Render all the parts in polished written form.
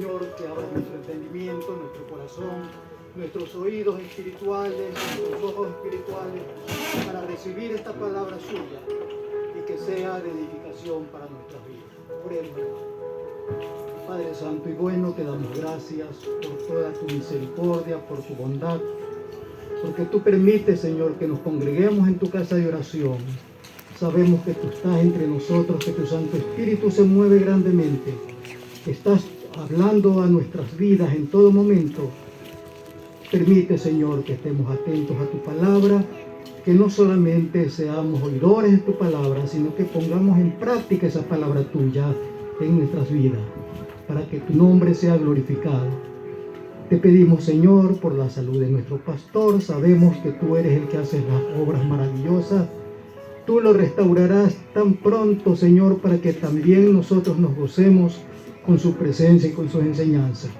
Señor, que abra nuestro entendimiento, nuestro corazón, nuestros oídos espirituales, nuestros ojos espirituales, para recibir esta palabra suya y que sea de edificación para nuestras vidas. Oremos, hermano. Padre Santo y bueno, te damos gracias por toda tu misericordia, por tu bondad, porque tú permites, Señor, que nos congreguemos en tu casa de oración. Sabemos que tú estás entre nosotros, que tu Santo Espíritu se mueve grandemente, que estás hablando a nuestras vidas en todo momento. Permite, Señor, que estemos atentos a tu palabra, que no solamente seamos oidores de tu palabra, sino que pongamos en práctica esa palabra tuya en nuestras vidas, para que tu nombre sea glorificado. Te pedimos, Señor, por la salud de nuestro pastor. Sabemos que tú eres el que hace las obras maravillosas. Tú lo restaurarás tan pronto, Señor, para que también nosotros nos gocemos con su presencia y con sus enseñanzas.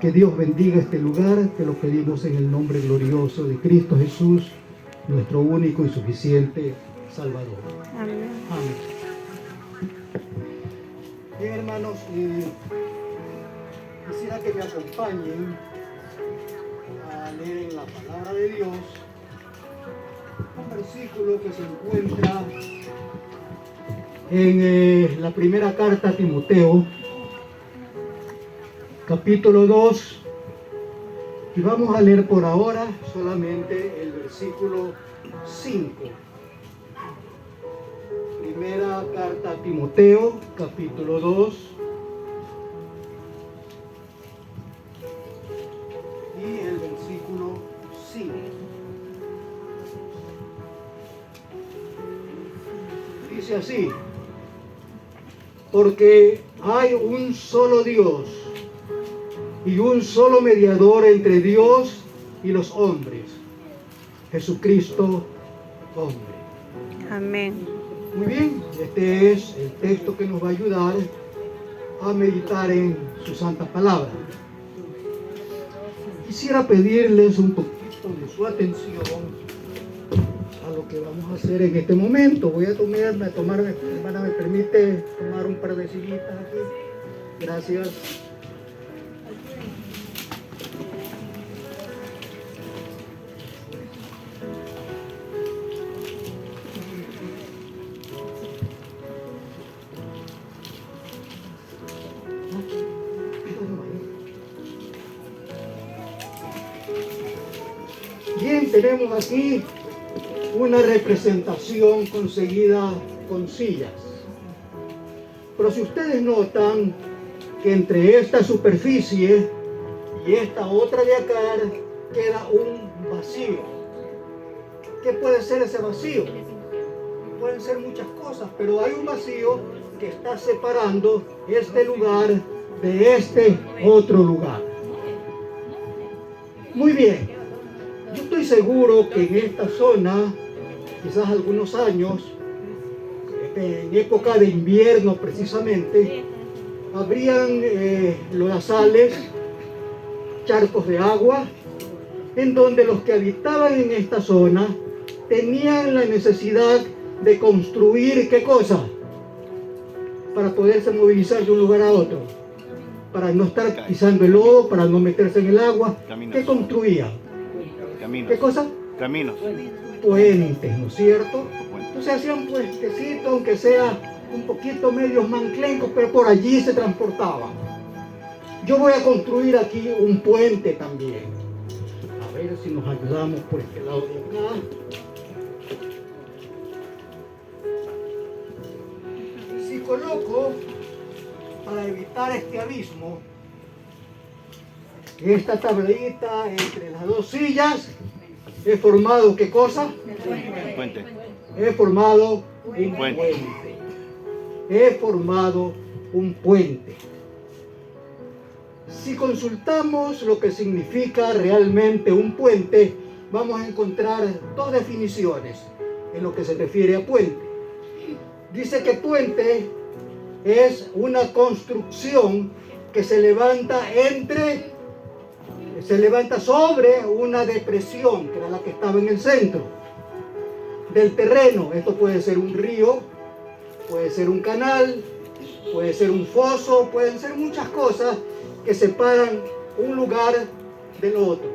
Que Dios bendiga este lugar. Te lo pedimos en el nombre glorioso de Cristo Jesús, nuestro único y suficiente Salvador. Amén. Amén. Bien, hermanos, quisiera que me acompañen a leer en la palabra de Dios un versículo que se encuentra en la primera carta a Timoteo, capítulo 2, y vamos a leer por ahora solamente el versículo 5. Primera carta a Timoteo, capítulo 2, y el versículo 5. Dice así: porque hay un solo Dios y un solo mediador entre Dios y los hombres, Jesucristo hombre. Amén. Muy bien, este es el texto que nos va a ayudar a meditar en su santa palabra. Quisiera pedirles un poquito de su atención a lo que vamos a hacer en este momento. Voy a tomarme, hermana, ¿me permite tomar un par de sillitas aquí? Gracias. Bien, tenemos aquí una representación conseguida con sillas. Pero si ustedes notan que entre esta superficie y esta otra de acá queda un vacío. ¿Qué puede ser ese vacío? Pueden ser muchas cosas, pero hay un vacío que está separando este lugar de este otro lugar. Muy bien. Yo estoy seguro que en esta zona, quizás algunos años, en época de invierno precisamente, habrían lodazales, charcos de agua, en donde los que habitaban en esta zona tenían la necesidad de construir, ¿qué cosa? Para poderse movilizar de un lugar a otro, para no estar pisando el lodo, para no meterse en el agua. ¿Qué construían? Caminos. ¿Qué cosa? Caminos. Puentes, ¿no es cierto? Entonces hacían puestecitos, aunque sea un poquito medios manclencos, pero por allí se transportaban. Yo voy a construir aquí un puente también. A ver si nos ayudamos por este lado de acá. Si coloco, para evitar este abismo, esta tablita entre las dos sillas, he formado ¿qué cosa? Puente. He formado un Puente. puente. He formado un puente. Si consultamos lo que significa realmente un puente, vamos a encontrar dos definiciones en lo que se refiere a puente. Dice que puente es una construcción que se levanta sobre una depresión, que era la que estaba en el centro del terreno. Esto puede ser un río, puede ser un canal, puede ser un foso, pueden ser muchas cosas que separan un lugar del otro.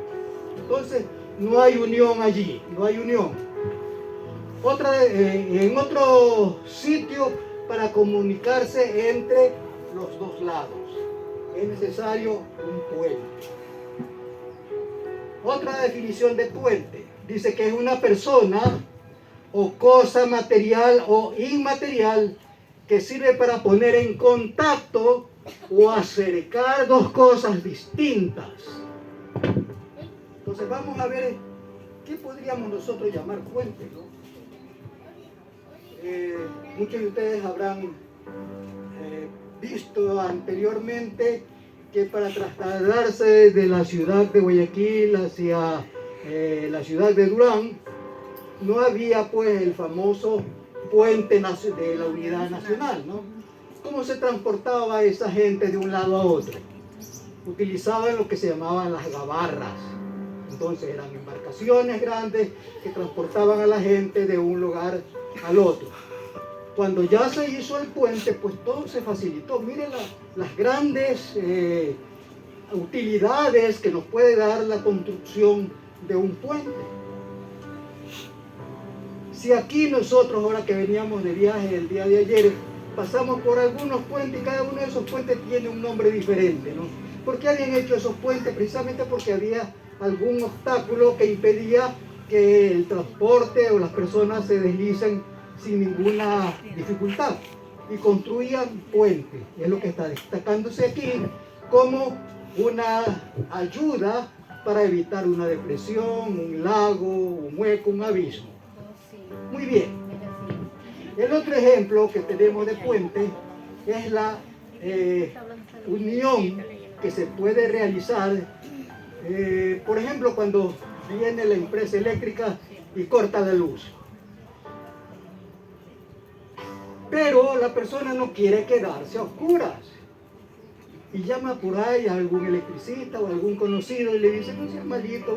Entonces, no hay unión allí, no hay unión. En otro sitio, para comunicarse entre los dos lados, es necesario un puente. Otra definición de puente dice que es una persona o cosa material o inmaterial que sirve para poner en contacto o acercar dos cosas distintas. Entonces vamos a ver qué podríamos nosotros llamar puente, ¿no? Muchos de ustedes habrán visto anteriormente que para trasladarse de la ciudad de Guayaquil hacia la ciudad de Durán, no había pues el famoso puente de la unidad nacional, ¿no? ¿Cómo se transportaba esa gente de un lado a otro? Utilizaban lo que se llamaban las gabarras. Entonces eran embarcaciones grandes que transportaban a la gente de un lugar al otro. Cuando ya se hizo el puente, pues todo se facilitó. Miren las grandes utilidades que nos puede dar la construcción de un puente. Si aquí nosotros, ahora que veníamos de viaje el día de ayer, pasamos por algunos puentes y cada uno de esos puentes tiene un nombre diferente, ¿no? ¿Por qué habían hecho esos puentes? Precisamente porque había algún obstáculo que impedía que el transporte o las personas se deslicen sin ninguna dificultad y construían puentes. Es lo que está destacándose aquí como una ayuda para evitar una depresión, un lago, un hueco, un abismo. Muy bien. El otro ejemplo que tenemos de puente es la unión que se puede realizar, por ejemplo, cuando viene la empresa eléctrica y corta la luz. Pero la persona no quiere quedarse a oscuras y llama por ahí a algún electricista o algún conocido y le dice: no seas malito,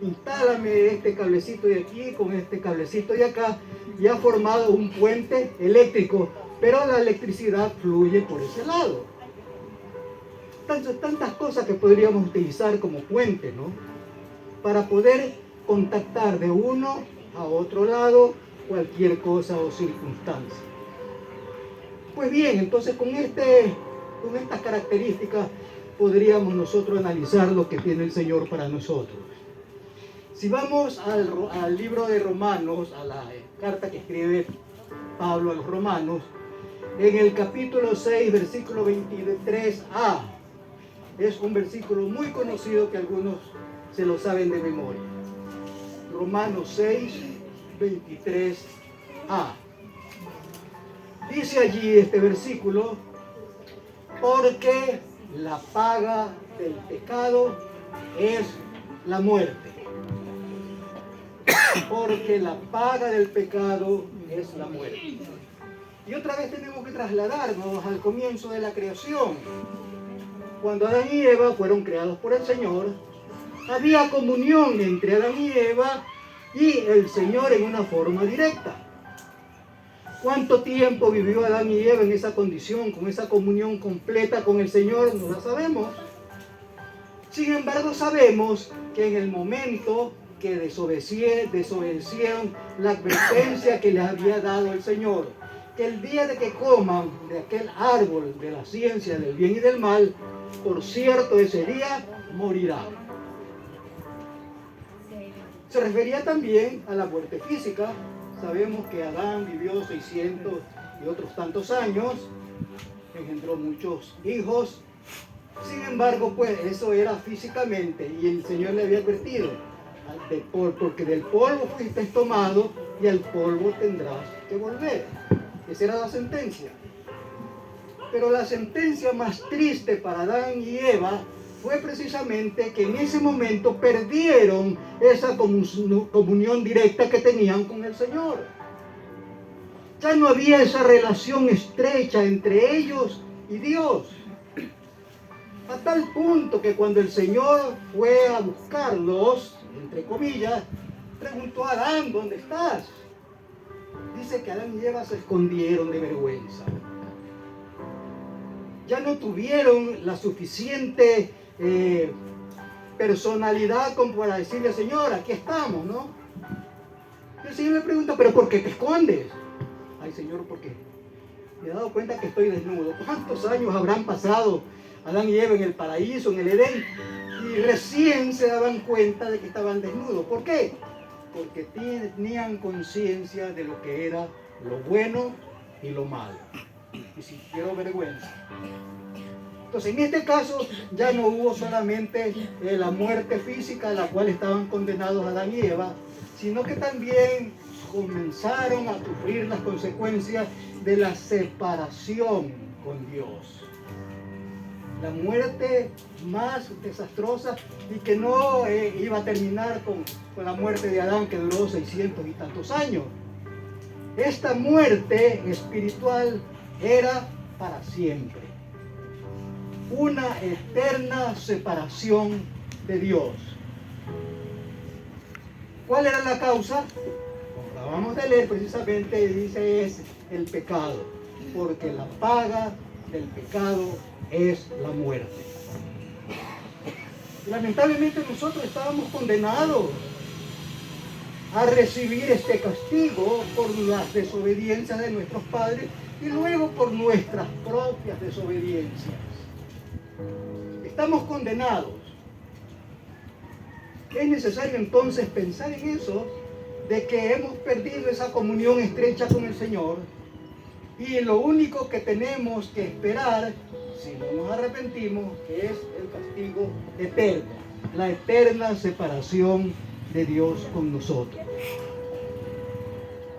instálame este cablecito de aquí con este cablecito de acá, y ha formado un puente eléctrico, pero la electricidad fluye por ese lado. Tantas cosas que podríamos utilizar como puente, ¿no? Para poder contactar de uno a otro lado cualquier cosa o circunstancia. Pues bien, entonces con estas características podríamos nosotros analizar lo que tiene el Señor para nosotros. Si vamos al libro de Romanos, a la carta que escribe Pablo a los Romanos, en el capítulo 6, versículo 23a, es un versículo muy conocido que algunos se lo saben de memoria. Romanos 6, 23a. Dice allí este versículo: porque la paga del pecado es la muerte. Porque la paga del pecado es la muerte. Y otra vez tenemos que trasladarnos al comienzo de la creación. Cuando Adán y Eva fueron creados por el Señor, había comunión entre Adán y Eva y el Señor en una forma directa. ¿Cuánto tiempo vivió Adán y Eva en esa condición, con esa comunión completa con el Señor? No la sabemos. Sin embargo, sabemos que en el momento que desobedecieron la advertencia que les había dado el Señor, que el día de que coman de aquel árbol de la ciencia del bien y del mal, por cierto, ese día morirán. Se refería también a la muerte física. Sabemos que Adán vivió 600 y otros tantos años, engendró muchos hijos. Sin embargo, pues eso era físicamente, y el Señor le había advertido: porque del polvo fuiste tomado y al polvo tendrás que volver. Esa era la sentencia. Pero la sentencia más triste para Adán y Eva fue precisamente que en ese momento perdieron esa comunión directa que tenían con el Señor. Ya no había esa relación estrecha entre ellos y Dios. A tal punto que cuando el Señor fue a buscarlos, entre comillas, preguntó a Adán: ¿dónde estás? Dice que Adán y Eva se escondieron de vergüenza. ya no tuvieron la suficiente personalidad como para decirle, Señor, aquí estamos, ¿no? Y el Señor me pregunta, ¿pero por qué te escondes? Ay, Señor, ¿por qué? Me he dado cuenta que estoy desnudo. ¿Cuántos años habrán pasado Adán y Eva en el paraíso, en el Edén? Y recién se daban cuenta de que estaban desnudos. ¿Por qué? Porque tenían conciencia de lo que era lo bueno y lo malo. Y sintieron vergüenza. Entonces, en este caso, ya no hubo solamente la muerte física a la cual estaban condenados Adán y Eva, sino que también comenzaron a sufrir las consecuencias de la separación con Dios. La muerte más desastrosa y que no iba a terminar con la muerte de Adán, que duró 600 y tantos años. Esta muerte espiritual era para siempre. Una eterna separación de Dios. ¿Cuál era la causa? Como acabamos de leer precisamente, dice, es el pecado, porque la paga del pecado es la muerte. Lamentablemente nosotros estábamos condenados a recibir este castigo por las desobediencias de nuestros padres y luego por nuestras propias desobediencias. Estamos condenados. Es necesario entonces pensar en eso, de que hemos perdido esa comunión estrecha con el Señor y lo único que tenemos que esperar, si no nos arrepentimos, es el castigo eterno, la eterna separación de Dios con nosotros.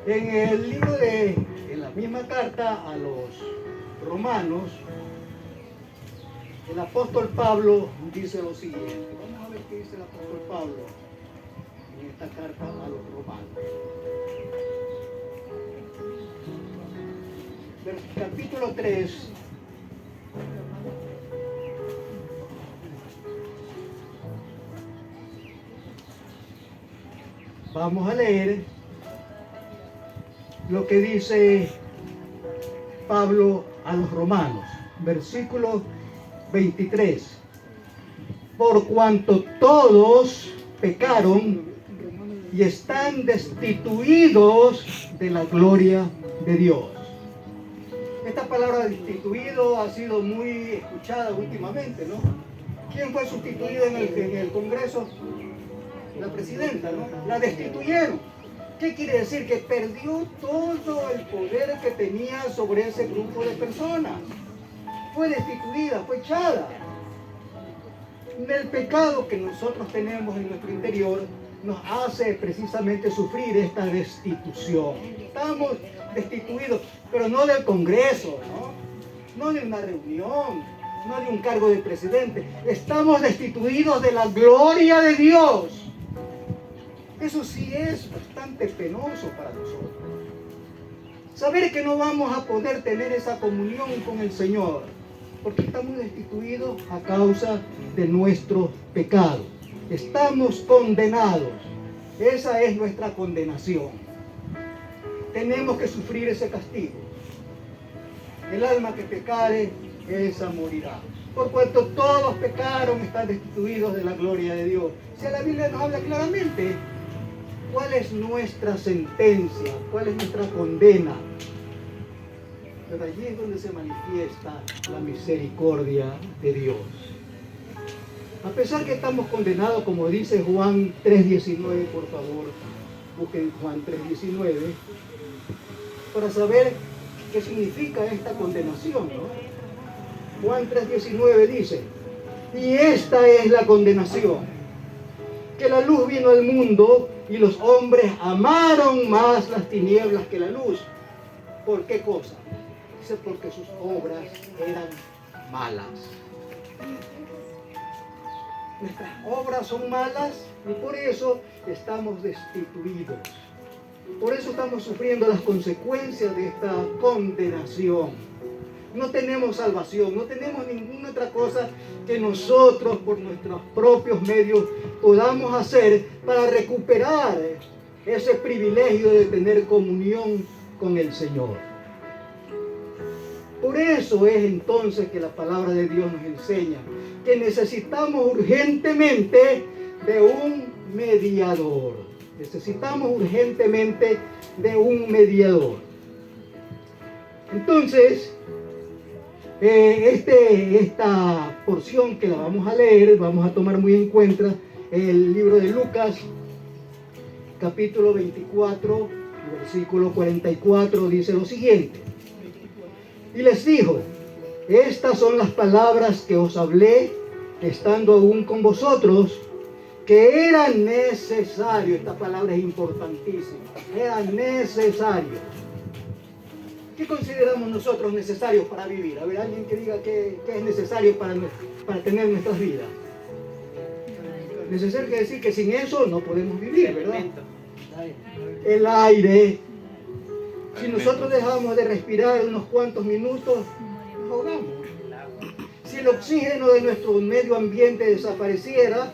En el libro en la misma carta a los romanos, el apóstol Pablo dice lo siguiente. Vamos a ver qué dice el apóstol Pablo en esta carta a los romanos. Capítulo 3. Vamos a leer lo que dice Pablo a los romanos, versículo 23. Por cuanto todos pecaron y están destituidos de la gloria de Dios. Esta palabra destituido ha sido muy escuchada últimamente, ¿no? ¿Quién fue sustituido en el Congreso? La presidenta, ¿no? La destituyeron. ¿Qué quiere decir? Que perdió todo el poder que tenía sobre ese grupo de personas. Fue destituida, fue echada. El pecado que nosotros tenemos en nuestro interior nos hace precisamente sufrir esta destitución. Estamos destituidos, pero no del Congreso, no de una reunión, no de un cargo de presidente. Estamos destituidos de la gloria de Dios. Eso sí es bastante penoso para nosotros. Saber que no vamos a poder tener esa comunión con el Señor, porque estamos destituidos a causa de nuestro pecado. Estamos condenados. Esa es nuestra condenación. Tenemos que sufrir ese castigo. El alma que pecare, esa morirá. Por cuanto todos pecaron, están destituidos de la gloria de Dios. Si la Biblia nos habla claramente, ¿cuál es nuestra sentencia? ¿Cuál es nuestra condena? Pero allí es donde se manifiesta la misericordia de Dios. A pesar que estamos condenados, como dice Juan 3:19, por favor, busquen Juan 3:19, para saber qué significa esta condenación, ¿no? Juan 3:19 dice, y esta es la condenación, que la luz vino al mundo y los hombres amaron más las tinieblas que la luz. ¿Por qué cosa? Dice, porque sus obras eran malas. Nuestras obras son malas y por eso estamos destituidos. Por eso estamos sufriendo las consecuencias de esta condenación. No tenemos salvación, no tenemos ninguna otra cosa que nosotros por nuestros propios medios podamos hacer para recuperar ese privilegio de tener comunión con el Señor. Por eso es entonces que la palabra de Dios nos enseña que necesitamos urgentemente de un mediador. Necesitamos urgentemente de un mediador. Entonces, esta porción que la vamos a leer, vamos a tomar muy en cuenta el libro de Lucas, capítulo 24, versículo 44, dice lo siguiente. Y les dijo, estas son las palabras que os hablé, estando aún con vosotros, que era necesario, esta palabra es importantísima, era necesario. ¿Qué consideramos nosotros necesarios para vivir? A ver, alguien que diga qué es necesario para tener nuestras vidas. Necesario quiere decir que sin eso no podemos vivir, ¿verdad? El aire. Si nosotros dejamos de respirar unos cuantos minutos, nos ahogamos. Si el oxígeno de nuestro medio ambiente desapareciera,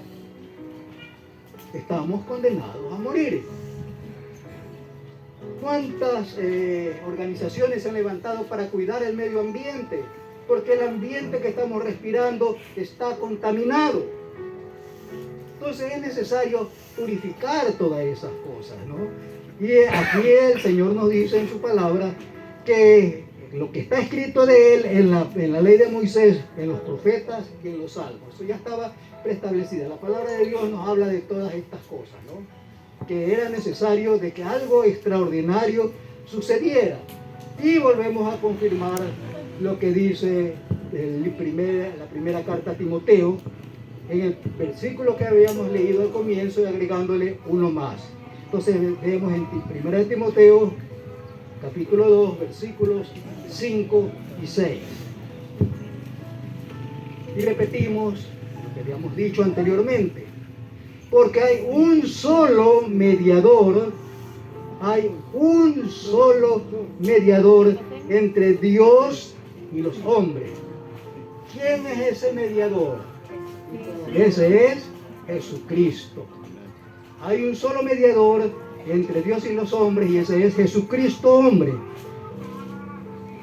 estamos condenados a morir. ¿Cuántas organizaciones se han levantado para cuidar el medio ambiente? Porque el ambiente que estamos respirando está contaminado. Entonces es necesario purificar todas esas cosas, ¿no? Y aquí el Señor nos dice en su palabra que lo que está escrito de Él en la ley de Moisés, en los profetas y en los salmos, eso ya estaba preestablecida. La palabra de Dios nos habla de todas estas cosas, ¿no? Que era necesario de que algo extraordinario sucediera. Y volvemos a confirmar lo que dice la primera carta a Timoteo, en el versículo que habíamos leído al comienzo y agregándole uno más. Entonces vemos en 1 Timoteo, capítulo 2, versículos 5 y 6. Y repetimos lo que habíamos dicho anteriormente. Porque hay un solo mediador entre Dios y los hombres. ¿Quién es ese mediador? Ese es Jesucristo. Hay un solo mediador entre Dios y los hombres y ese es Jesucristo hombre.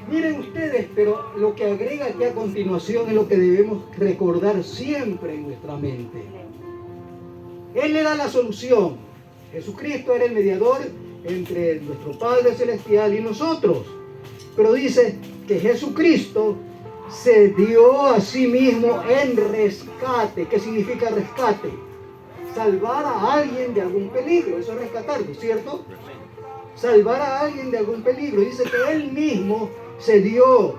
Miren ustedes, pero lo que agrega aquí a continuación es lo que debemos recordar siempre en nuestra mente. Él le da la solución. Jesucristo era el mediador entre nuestro Padre Celestial y nosotros. Pero dice que Jesucristo se dio a sí mismo en rescate. ¿Qué significa rescate? Salvar a alguien de algún peligro. Eso es rescatarlo, ¿cierto? Salvar a alguien de algún peligro. Dice que Él mismo se dio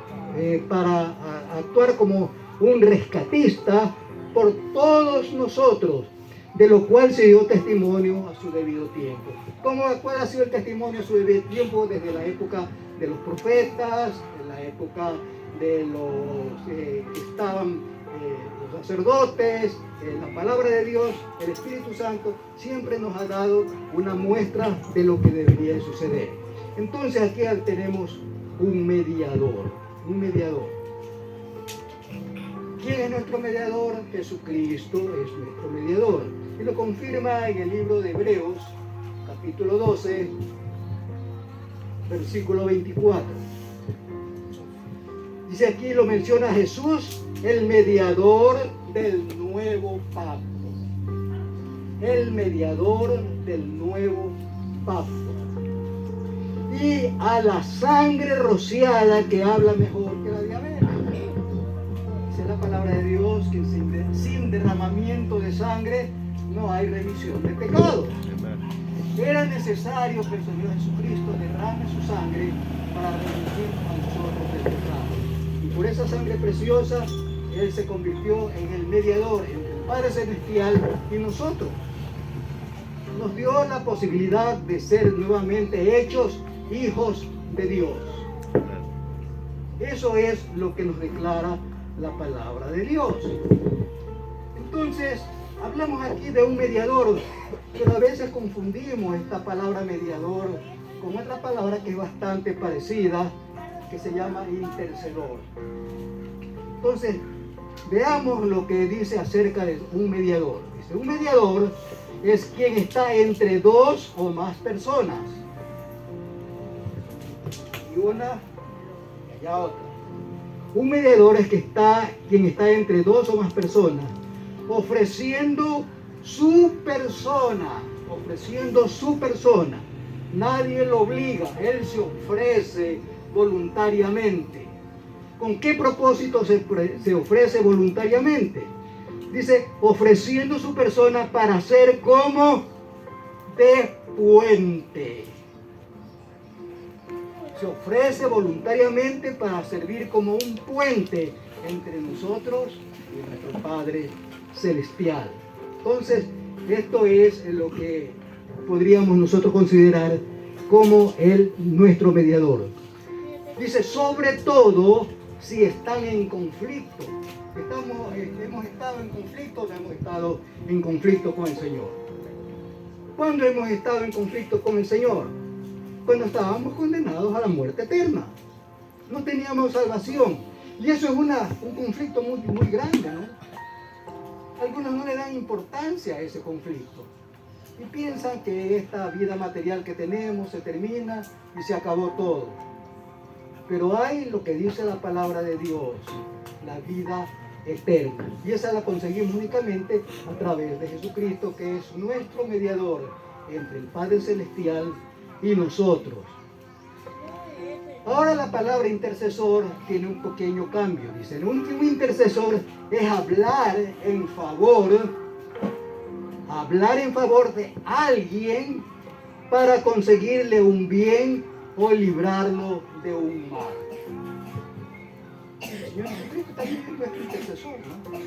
para actuar como un rescatista por todos nosotros, de lo cual se dio testimonio a su debido tiempo. ¿Cuál ha sido el testimonio a su debido tiempo? Desde la época de los profetas, en la época de los que estaban los sacerdotes, la palabra de Dios, el Espíritu Santo, siempre nos ha dado una muestra de lo que debería suceder. Entonces aquí tenemos un mediador, ¿Quién es nuestro mediador? Jesucristo es nuestro mediador. Y lo confirma en el libro de Hebreos, capítulo 12, versículo 24. Dice aquí, lo menciona Jesús, el mediador del nuevo pacto. El mediador del nuevo pacto. Y a la sangre rociada que habla mejor que la de Abel. Dice la palabra de Dios que sin derramamiento de sangre no hay remisión de pecados. Era necesario que el Señor Jesucristo derrame su sangre para remitir a nosotros del pecado. Y por esa sangre preciosa, Él se convirtió en el mediador entre el Padre Celestial y nosotros. Nos dio la posibilidad de ser nuevamente hechos hijos de Dios. Eso es lo que nos declara la palabra de Dios. Entonces, hablamos aquí de un mediador, pero a veces confundimos esta palabra mediador con otra palabra que es bastante parecida, que se llama intercedor. Entonces, veamos lo que dice acerca de un mediador. Dice, un mediador es quien está entre dos o más personas. Y una y allá otra. Un mediador es quien está entre dos o más personas, ofreciendo su persona, Nadie lo obliga, él se ofrece voluntariamente. ¿Con qué propósito se ofrece voluntariamente? Dice, ofreciendo su persona para ser como de puente. Se ofrece voluntariamente para servir como un puente entre nosotros y nuestro Padre Celestial. Entonces, esto es lo que podríamos nosotros considerar como nuestro mediador. Dice, sobre todo si están en conflicto. Hemos estado en conflicto, no hemos estado en conflicto con el Señor. ¿Cuándo hemos estado en conflicto con el Señor? Cuando estábamos condenados a la muerte eterna. No teníamos salvación. Y eso es un conflicto muy, muy grande, ¿no? Algunos no le dan importancia a ese conflicto. Y piensan que esta vida material que tenemos se termina y se acabó todo. Pero hay lo que dice la palabra de Dios, la vida eterna. Y esa la conseguimos únicamente a través de Jesucristo, que es nuestro mediador entre el Padre Celestial y nosotros. Ahora la palabra intercesor tiene un pequeño cambio. Dice, un intercesor es hablar en favor de alguien para conseguirle un bien o librarlo de un mal. El Señor Jesucristo también es nuestro intercesor, ¿no?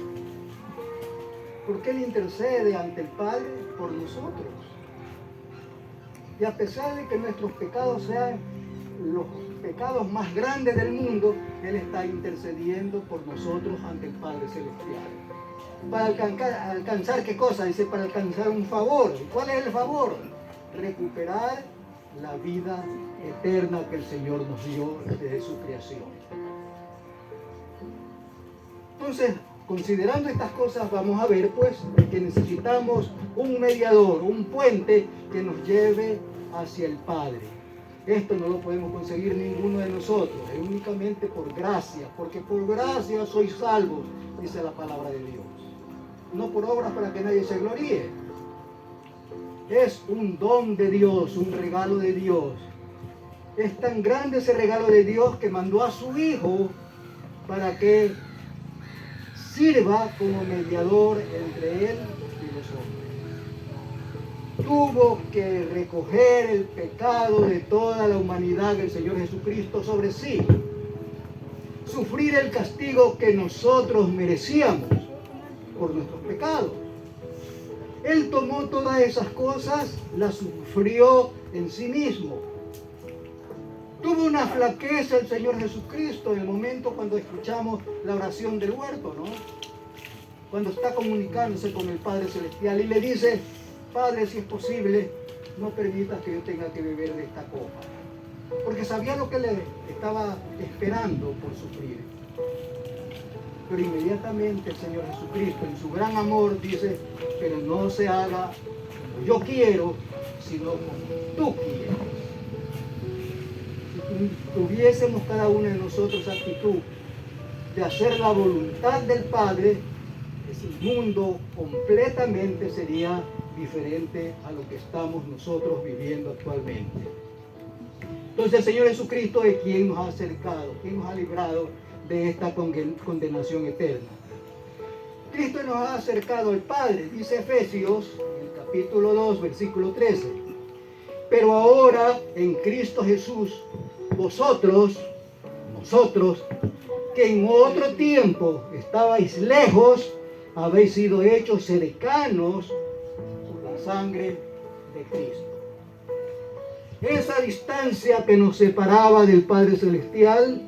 Porque Él intercede ante el Padre por nosotros. Y a pesar de que nuestros pecados sean los pecados más grandes del mundo, Él está intercediendo por nosotros ante el Padre Celestial. Para alcanzar ¿qué cosa? Dice, para alcanzar un favor. ¿Cuál es el favor? Recuperar la vida eterna que el Señor nos dio desde su creación. Entonces, considerando estas cosas, vamos a ver pues que necesitamos un mediador, un puente que nos lleve hacia el Padre. Esto no lo podemos conseguir ninguno de nosotros, es únicamente por gracia, porque por gracia sois salvos, dice la palabra de Dios. No por obras para que nadie se gloríe. Es un don de Dios, un regalo de Dios. Es tan grande ese regalo de Dios que mandó a su Hijo para que sirva como mediador entre Él y los hombres. Tuvo que recoger el pecado de toda la humanidad del Señor Jesucristo sobre sí. Sufrir el castigo que nosotros merecíamos por nuestros pecados. Él tomó todas esas cosas, las sufrió en sí mismo. Tuvo una flaqueza el Señor Jesucristo en el momento cuando escuchamos la oración del huerto, ¿no? Cuando está comunicándose con el Padre Celestial y le dice, Padre, si es posible, no permitas que yo tenga que beber de esta copa. Porque sabía lo que le estaba esperando por sufrir. Pero inmediatamente el Señor Jesucristo, en su gran amor, dice, pero no se haga como yo quiero, sino como tú quieres. Si tuviésemos cada uno de nosotros actitud de hacer la voluntad del Padre, ese mundo completamente sería diferente a lo que estamos nosotros viviendo actualmente. Entonces el Señor Jesucristo es quien nos ha acercado, quien nos ha librado de esta condenación eterna. Cristo nos ha acercado al Padre, dice Efesios, en el capítulo 2, versículo 13. Pero ahora en Cristo Jesús, nosotros, que en otro tiempo estabais lejos, habéis sido hechos cercanos por la sangre de Cristo. Esa distancia que nos separaba del Padre Celestial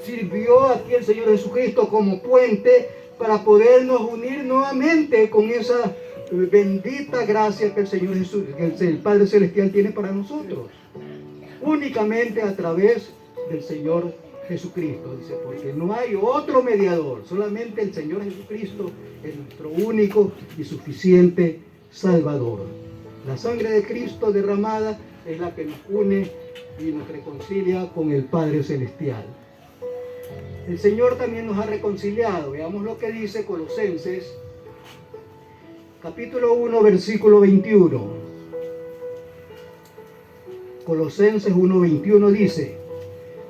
sirvió aquí el Señor Jesucristo como puente para podernos unir nuevamente con esa bendita gracia que el Señor Jesús, que el Padre Celestial tiene para nosotros. Únicamente a través del Señor Jesucristo, dice, porque no hay otro mediador, solamente el Señor Jesucristo es nuestro único y suficiente Salvador. La sangre de Cristo derramada es la que nos une y nos reconcilia con el Padre Celestial. El Señor también nos ha reconciliado. Veamos lo que dice Colosenses, capítulo 1, versículo 21. Colosenses 1:21 dice: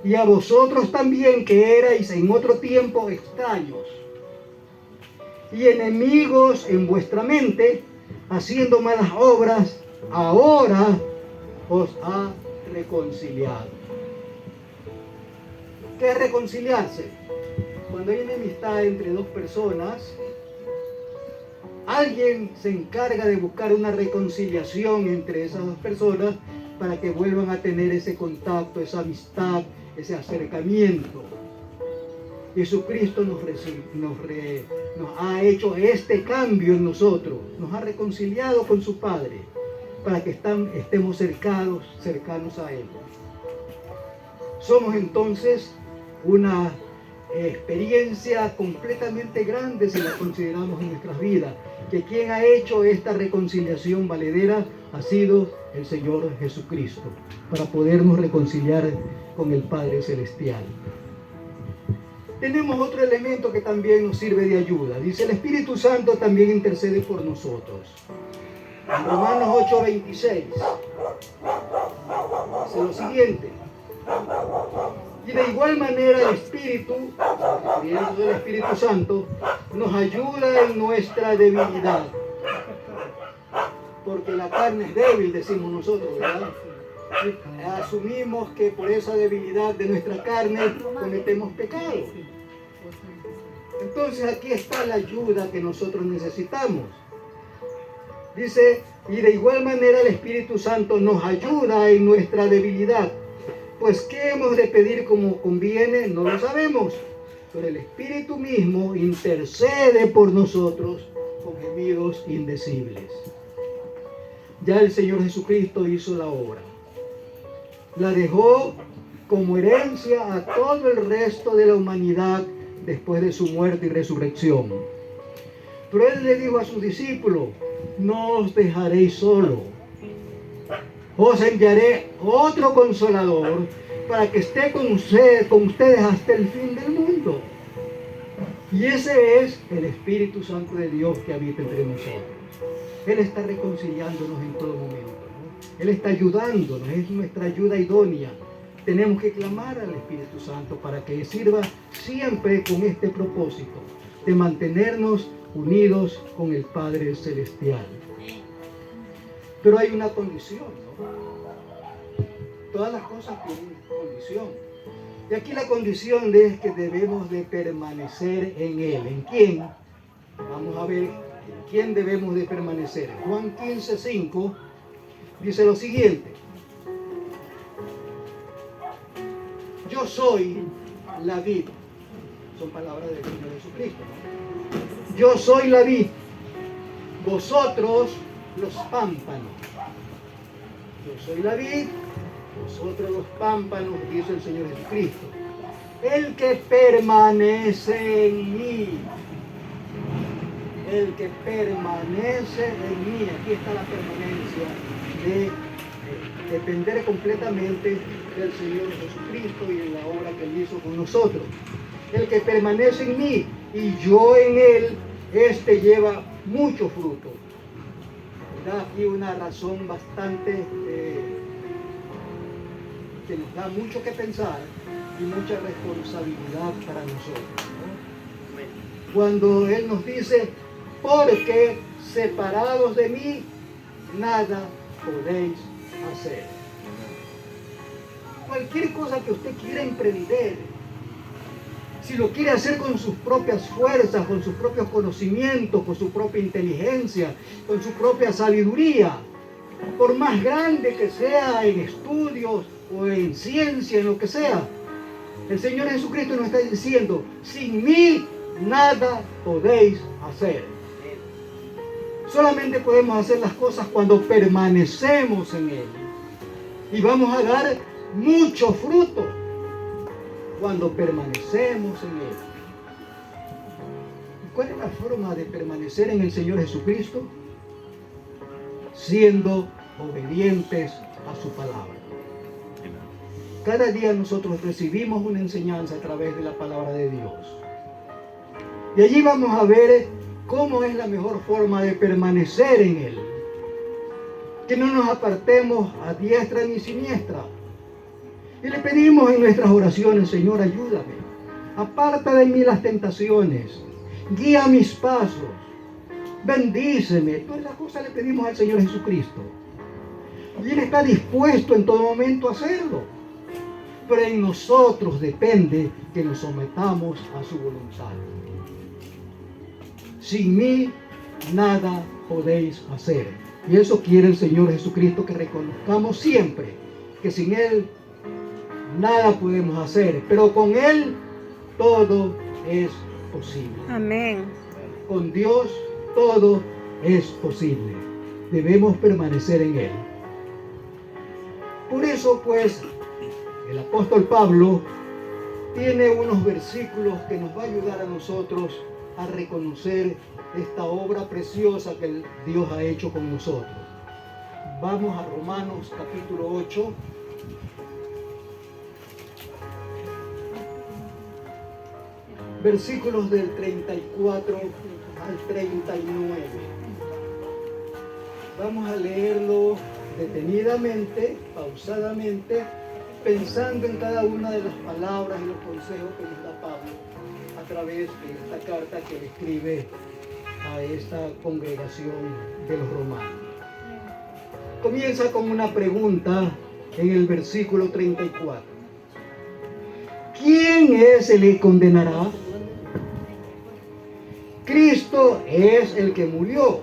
y a vosotros también, que erais en otro tiempo extraños y enemigos en vuestra mente, haciendo malas obras, ahora os ha reconciliado. ¿Qué es reconciliarse? Cuando hay enemistad entre dos personas, alguien se encarga de buscar una reconciliación entre esas dos personas para que vuelvan a tener ese contacto, esa amistad, ese acercamiento. Jesucristo nos ha hecho este cambio en nosotros, nos ha reconciliado con su Padre para que estemos cercanos a Él. Somos entonces una experiencia completamente grande si la consideramos en nuestras vidas, que quien ha hecho esta reconciliación valedera ha sido el Señor Jesucristo, para podernos reconciliar con el Padre Celestial. Tenemos otro elemento que también nos sirve de ayuda. Dice: el Espíritu Santo también intercede por nosotros. En Romanos 8:26 dice lo siguiente: y de igual manera el Espíritu, refiriéndose al Espíritu Santo, nos ayuda en nuestra debilidad. Porque la carne es débil, decimos nosotros, ¿verdad? Asumimos que por esa debilidad de nuestra carne cometemos pecado. Entonces aquí está la ayuda que nosotros necesitamos. Dice: y de igual manera el Espíritu Santo nos ayuda en nuestra debilidad. Pues ¿qué hemos de pedir como conviene? No lo sabemos. Pero el Espíritu mismo intercede por nosotros con gemidos indecibles. Ya el Señor Jesucristo hizo la obra. La dejó como herencia a todo el resto de la humanidad después de su muerte y resurrección. Pero Él le dijo a sus discípulos: no os dejaréis solo. Os enviaré otro consolador para que esté con ustedes hasta el fin del mundo. Y ese es el Espíritu Santo de Dios que habita entre nosotros. Él está reconciliándonos en todo momento, ¿no? Él está ayudándonos, es nuestra ayuda idónea. Tenemos que clamar al Espíritu Santo para que sirva siempre con este propósito de mantenernos unidos con el Padre Celestial. Pero hay una condición, ¿no? Todas las cosas tienen condición. Y aquí la condición es que debemos de permanecer en Él. ¿En quién? Vamos a ver en quién debemos de permanecer. Juan 15:5 dice lo siguiente: yo soy la vid. Son palabras del Señor Jesucristo, ¿no? Yo soy la vid, vosotros los pámpanos. Yo soy la vid, vosotros los pámpanos, dice el Señor Jesucristo. El que permanece en mí, el que permanece en mí, aquí está la permanencia de depender completamente del Señor Jesucristo y de la obra que Él hizo con nosotros. El que permanece en mí y yo en Él, este lleva mucho fruto. Da aquí una razón bastante que nos da mucho que pensar y mucha responsabilidad para nosotros, ¿no? Cuando Él nos dice: porque separados de mí nada podéis hacer. Cualquier cosa que usted quiera emprender, si lo quiere hacer con sus propias fuerzas, con sus propios conocimientos, con su propia inteligencia, con su propia sabiduría, por más grande que sea en estudios o en ciencia, en lo que sea, el Señor Jesucristo nos está diciendo: sin mí nada podéis hacer. Solamente podemos hacer las cosas cuando permanecemos en Él. Y vamos a dar mucho fruto cuando permanecemos en Él. ¿Cuál es la forma de permanecer en el Señor Jesucristo? Siendo obedientes a su palabra. cada día nosotros recibimos una enseñanza a través de la palabra de Dios. Y allí vamos a ver cómo es la mejor forma de permanecer en Él. Que no nos apartemos a diestra ni siniestra. Y le pedimos en nuestras oraciones: Señor, ayúdame. Aparta de mí las tentaciones. Guía mis pasos. Bendíceme. Todas las cosas le pedimos al Señor Jesucristo. Y Él está dispuesto en todo momento a hacerlo. Pero en nosotros depende que nos sometamos a su voluntad. Sin mí nada podéis hacer. Y eso quiere el Señor Jesucristo, que reconozcamos siempre que sin Él nada podemos hacer, pero con Él todo es posible. Amén. Con Dios todo es posible. Debemos permanecer en Él. Por eso, pues, el apóstol Pablo tiene unos versículos que nos va a ayudar a nosotros a reconocer esta obra preciosa que Dios ha hecho con nosotros. Vamos a Romanos capítulo 8. Versículos del 34 al 39. Vamos a leerlo detenidamente, pausadamente, pensando en cada una de las palabras y los consejos que nos da Pablo a través de esta carta que le escribe a esta congregación de los romanos. Comienza con una pregunta en el versículo 34. ¿Quién es el que condenará? Cristo es el que murió,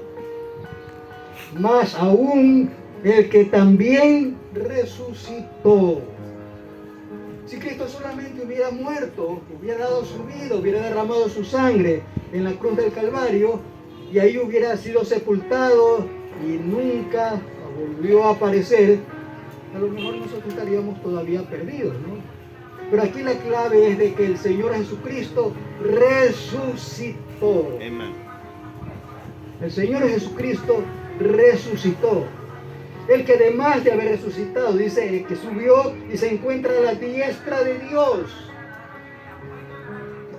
más aún el que también resucitó. Si Cristo solamente hubiera muerto, hubiera dado su vida, hubiera derramado su sangre en la cruz del Calvario, y ahí hubiera sido sepultado y nunca volvió a aparecer, a lo mejor nosotros estaríamos todavía perdidos, ¿no? Pero aquí la clave es de que el Señor Jesucristo resucitó. Amén. El Señor Jesucristo resucitó. El que además de haber resucitado, dice que subió y se encuentra a la diestra de Dios.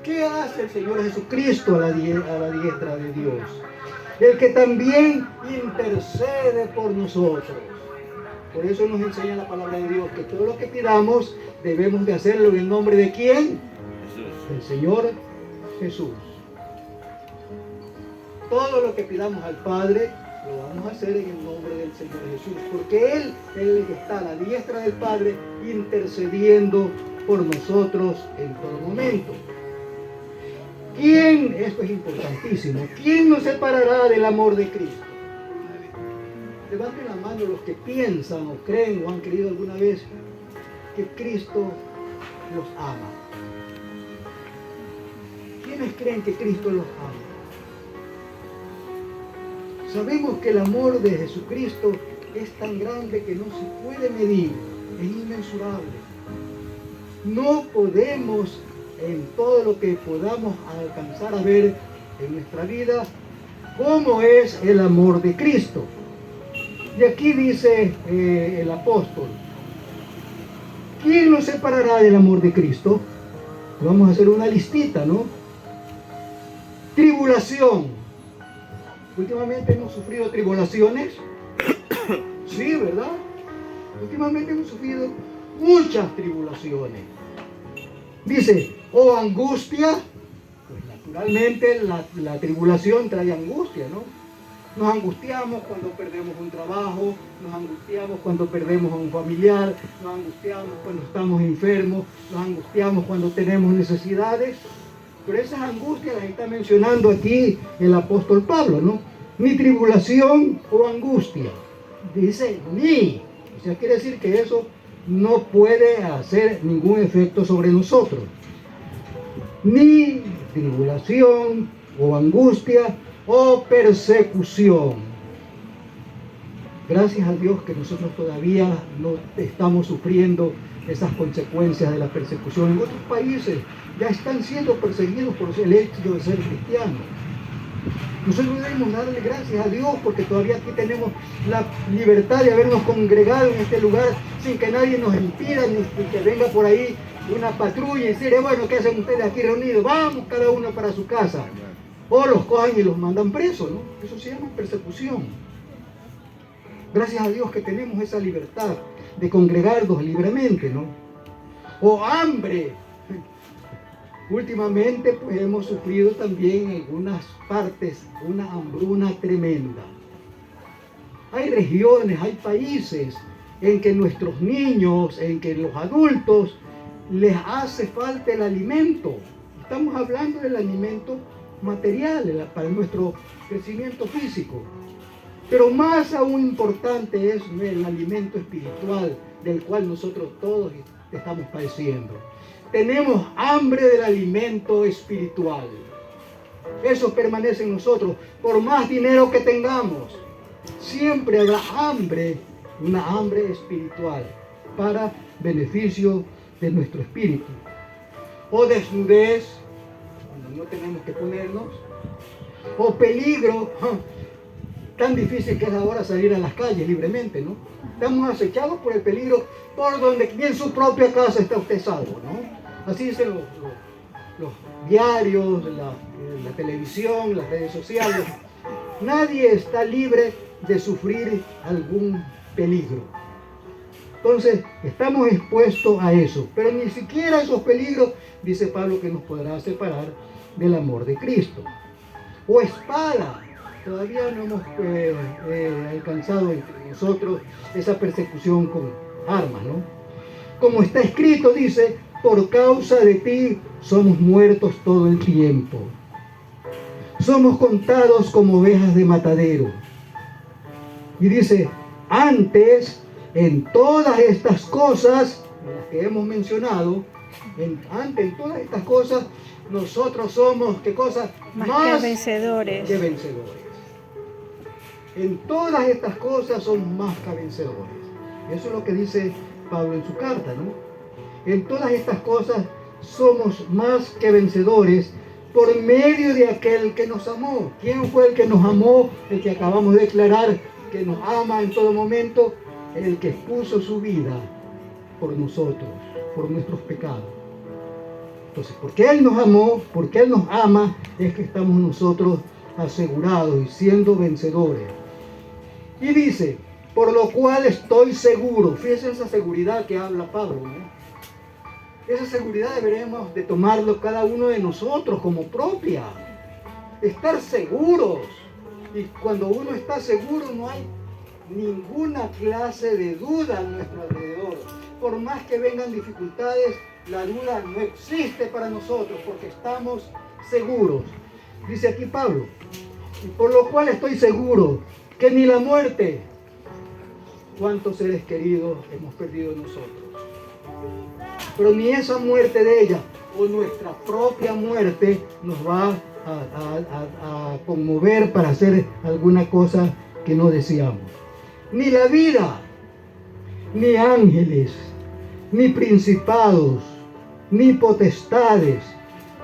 ¿Qué hace el Señor Jesucristo a la diestra de Dios? El que también intercede por nosotros. Por eso nos enseña la palabra de Dios que todo lo que pidamos debemos de hacerlo en el nombre de ¿quién? Jesús. El Señor Jesús. Todo lo que pidamos al Padre lo vamos a hacer en el nombre del Señor Jesús, porque Él es el que está a la diestra del Padre intercediendo por nosotros en todo momento. ¿Quién, esto es importantísimo, quién nos separará del amor de Cristo? Levanten la mano los que piensan o creen o han creído alguna vez que Cristo los ama. ¿Quiénes creen que Cristo los ama? Sabemos que el amor de Jesucristo es tan grande que no se puede medir, es inmensurable. No podemos en todo lo que podamos alcanzar a ver en nuestra vida cómo es el amor de Cristo. Y aquí dice el apóstol, ¿quién nos separará del amor de Cristo? Vamos a hacer una listita, ¿no? Tribulación. Últimamente hemos sufrido tribulaciones. Sí, ¿verdad? Últimamente hemos sufrido muchas tribulaciones. Dice, o angustia. Pues naturalmente la tribulación trae angustia, ¿no? Nos angustiamos cuando perdemos un trabajo, nos angustiamos cuando perdemos a un familiar, nos angustiamos cuando estamos enfermos, nos angustiamos cuando tenemos necesidades. Pero esas angustias las está mencionando aquí el apóstol Pablo, ¿no? Ni tribulación o angustia. Dice ni. O sea, quiere decir que eso no puede hacer ningún efecto sobre nosotros. Ni tribulación o angustia o persecución. Gracias a Dios que nosotros todavía no estamos sufriendo esas consecuencias de la persecución. En otros países ya están siendo perseguidos por el hecho de ser cristianos. Nosotros debemos darle gracias a Dios porque todavía aquí tenemos la libertad de habernos congregado en este lugar sin que nadie nos impida, ni que venga por ahí una patrulla y decir, bueno, ¿qué hacen ustedes aquí reunidos? Vamos cada uno para su casa. O los cojan y los mandan presos, ¿no? Eso se llama persecución. Gracias a Dios que tenemos esa libertad de congregarnos libremente, ¿no? O hambre. Últimamente pues hemos sufrido también en algunas partes una hambruna tremenda. Hay regiones, hay países en que nuestros niños, en que los adultos les hace falta el alimento. Estamos hablando del alimento material para nuestro crecimiento físico. Pero más aún importante es el alimento espiritual del cual nosotros todos estamos padeciendo. Tenemos hambre del alimento espiritual. Eso permanece en nosotros. Por más dinero que tengamos, siempre habrá hambre, una hambre espiritual para beneficio de nuestro espíritu. O desnudez, cuando no tenemos que ponernos. O peligro, tan difícil que es ahora salir a las calles libremente, ¿no? Estamos acechados por el peligro por donde ni en su propia casa está usted salvo, ¿no? Así dicen los diarios, la televisión, las redes sociales. Nadie está libre de sufrir algún peligro. Entonces, estamos expuestos a eso. Pero ni siquiera esos peligros, dice Pablo, que nos podrá separar del amor de Cristo. O espada. Todavía no hemos alcanzado entre nosotros esa persecución con armas, ¿no? Como está escrito, dice, por causa de ti somos muertos todo el tiempo. Somos contados como ovejas de matadero. Y dice, antes, en todas estas cosas, las que hemos mencionado, antes en todas estas cosas, nosotros somos, ¿qué cosa? Más que vencedores. Que vencedores. En todas estas cosas somos más que vencedores. Eso es lo que dice Pablo en su carta, ¿no? En todas estas cosas somos más que vencedores por medio de aquel que nos amó. ¿Quién fue el que nos amó? El que acabamos de declarar que nos ama en todo momento. El que puso su vida por nosotros, por nuestros pecados. Entonces, porque Él nos amó, porque Él nos ama, es que estamos nosotros asegurados y siendo vencedores. Y dice, por lo cual estoy seguro. Fíjense esa seguridad que habla Pablo, ¿no? Esa seguridad deberemos de tomarlo cada uno de nosotros como propia. Estar seguros. Y cuando uno está seguro no hay ninguna clase de duda a nuestro alrededor. Por más que vengan dificultades, la duda no existe para nosotros porque estamos seguros. Dice aquí Pablo, y por lo cual estoy seguro que ni la muerte, cuántos seres queridos hemos perdido nosotros, pero ni esa muerte de ella o nuestra propia muerte nos va a conmover para hacer alguna cosa que no deseamos. Ni la vida, ni ángeles, ni principados, ni potestades,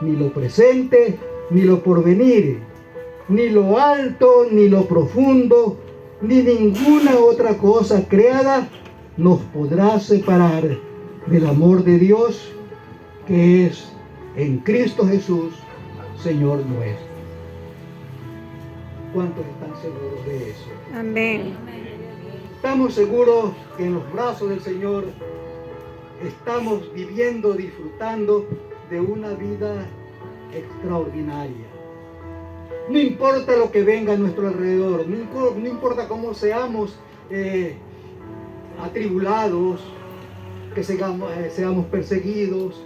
ni lo presente, ni lo porvenir, ni lo alto, ni lo profundo, ni ninguna otra cosa creada nos podrá separar del amor de Dios que es en Cristo Jesús, Señor nuestro. ¿Cuántos están seguros de eso? Amén. Estamos seguros que en los brazos del Señor estamos viviendo, disfrutando de una vida extraordinaria. No importa lo que venga a nuestro alrededor, no importa cómo seamos atribulados, que seamos perseguidos,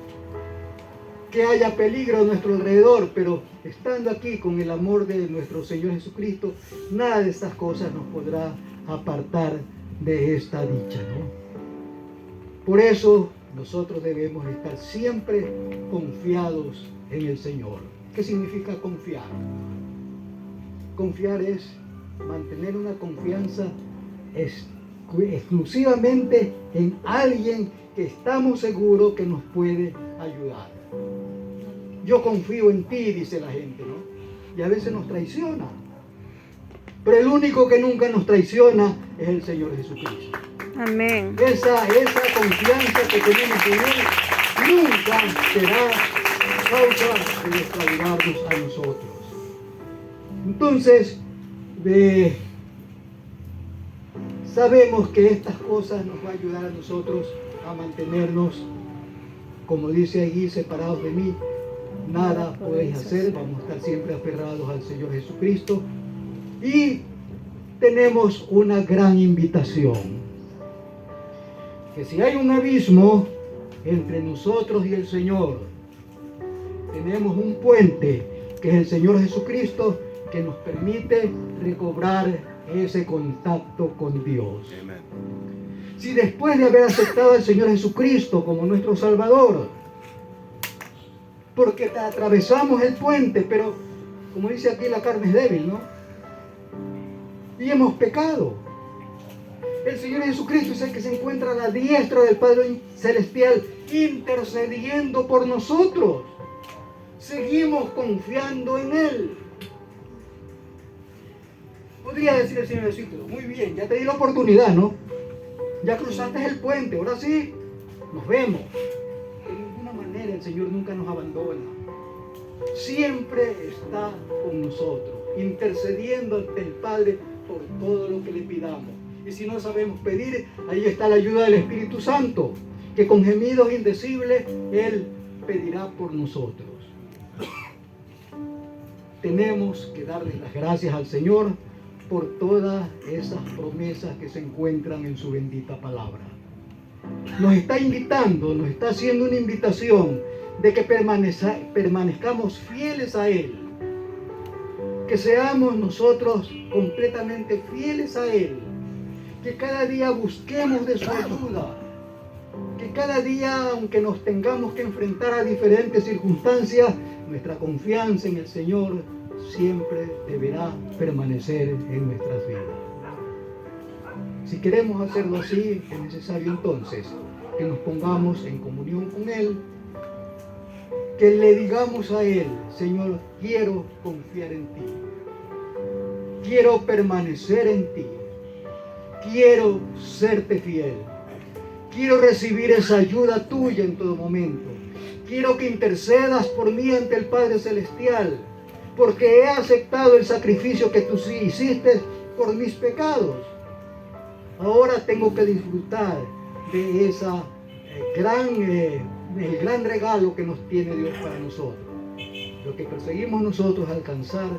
que haya peligro a nuestro alrededor, pero estando aquí con el amor de nuestro Señor Jesucristo, nada de estas cosas nos podrá apartar de esta dicha, ¿no? Por eso nosotros debemos estar siempre confiados en el Señor. ¿Qué significa confiar? Confiar es mantener una confianza exclusivamente en alguien que estamos seguros que nos puede ayudar. Yo confío en ti, dice la gente, ¿no? y a veces nos traiciona. Pero el único que nunca nos traiciona es el Señor Jesucristo. Amén. Esa confianza que tenemos en Él nunca será causa de descuidarnos a nosotros. Entonces, sabemos que estas cosas nos van a ayudar a nosotros a mantenernos, como dice allí, separados de mí. Nada podéis hacer, vamos a estar siempre aferrados al Señor Jesucristo. Y tenemos una gran invitación. Que si hay un abismo entre nosotros y el Señor, tenemos un puente que es el Señor Jesucristo, que nos permite recobrar ese contacto con Dios. Amén. Si después de haber aceptado al Señor Jesucristo como nuestro Salvador, porque atravesamos el puente, pero como dice aquí, la carne es débil, ¿no? Y hemos pecado. El Señor Jesucristo es el que se encuentra a la diestra del Padre Celestial, intercediendo por nosotros. Seguimos confiando en Él. Podría decir el Señor Jesucristo: muy bien, ya te di la oportunidad, ¿no? Ya cruzaste el puente, ahora sí, nos vemos. De ninguna manera el Señor nunca nos abandona. Siempre está con nosotros, intercediendo ante el Padre por todo lo que le pidamos. Y si no sabemos pedir, ahí está la ayuda del Espíritu Santo, que con gemidos indecibles Él pedirá por nosotros. Tenemos que darle las gracias al Señor por todas esas promesas que se encuentran en su bendita palabra. Nos está invitando, nos está haciendo una invitación de que permanezcamos fieles a Él. Que seamos nosotros completamente fieles a Él. Que cada día busquemos de su ayuda. Que cada día, aunque nos tengamos que enfrentar a diferentes circunstancias, nuestra confianza en el Señor siempre deberá permanecer en nuestras vidas. Si queremos hacerlo así, es necesario entonces que nos pongamos en comunión con Él, que le digamos a Él: Señor, quiero confiar en ti, quiero permanecer en ti, quiero serte fiel, quiero recibir esa ayuda tuya en todo momento, quiero que intercedas por mí ante el Padre Celestial, porque he aceptado el sacrificio que tú hiciste por mis pecados. Ahora tengo que disfrutar de esa el gran regalo que nos tiene Dios para nosotros. Lo que perseguimos nosotros es alcanzar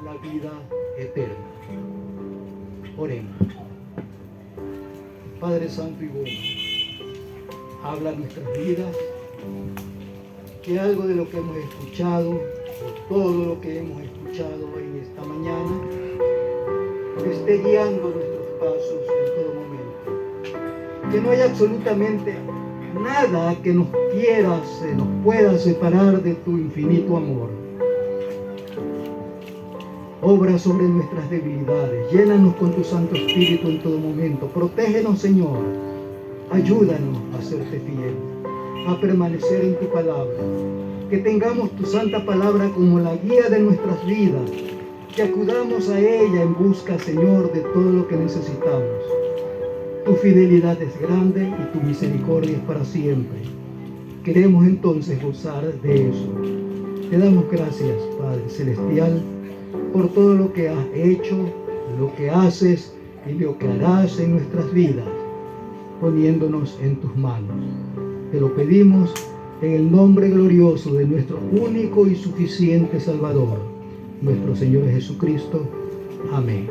la vida eterna. Oremos. Padre Santo y bueno, habla nuestras vidas, que algo de lo que hemos escuchado, o todo lo que hemos escuchado en esta mañana, esté guiando nuestros pasos en todo momento. Que no haya absolutamente nada que nos pueda separar de tu infinito amor. Obra sobre nuestras debilidades, llénanos con tu Santo Espíritu en todo momento, protégenos, Señor, ayúdanos a serte fiel, a permanecer en tu palabra, que tengamos tu santa palabra como la guía de nuestras vidas, que acudamos a ella en busca, Señor, de todo lo que necesitamos. Tu fidelidad es grande y tu misericordia es para siempre. Queremos entonces gozar de eso. Te damos gracias, Padre Celestial, por todo lo que has hecho, lo que haces y lo que harás en nuestras vidas, poniéndonos en tus manos. Te lo pedimos en el nombre glorioso de nuestro único y suficiente Salvador, nuestro Señor Jesucristo. Amén.